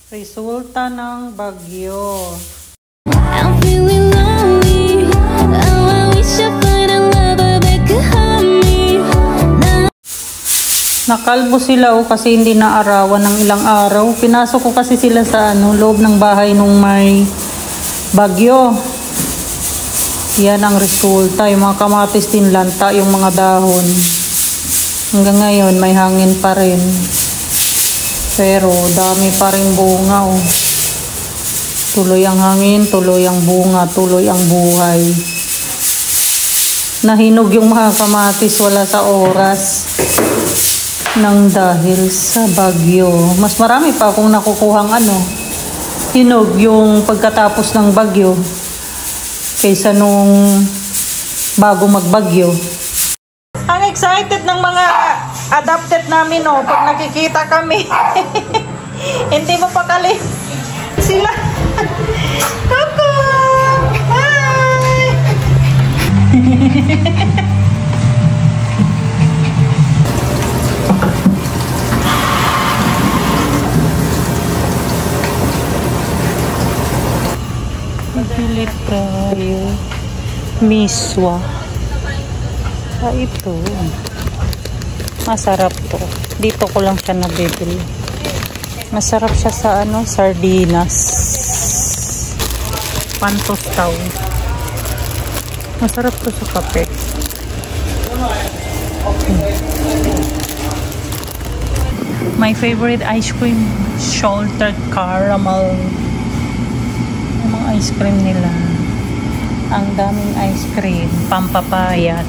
Resulta ng bagyo. I'm feeling lonely. Oh, I wish I find a lover that could help me. Nakalbo sila kasi hindi naarawan ng ilang araw. Pinasok ko kasi sila sa loob ng bahay nung may bagyo. Yan ang resulta. Yung mga kamatis din lanta, yung mga dahon. Hanggang ngayon may hangin pa rin. Pero dami pa rin bunga Tuloy ang hangin, tuloy ang bunga, tuloy ang buhay. Nahinog yung mga kamatis, wala sa oras. Nang dahil sa bagyo. Mas marami pa akong nakukuhang hinog yung pagkatapos ng bagyo kaysa nung bago magbagyo. Ang excited ng mga adopted namin pag nakikita kami. Hindi mapakali sila. Coco! Hi! Pilit tayo. Miswa. Ito. Masarap to. Dito ko lang siya nabibili. Masarap siya sa sardinas. Pantostaw. Masarap to sa kape. My favorite ice cream, salted caramel. Ang mga ice cream nila. Ang daming ice cream, pampapayat.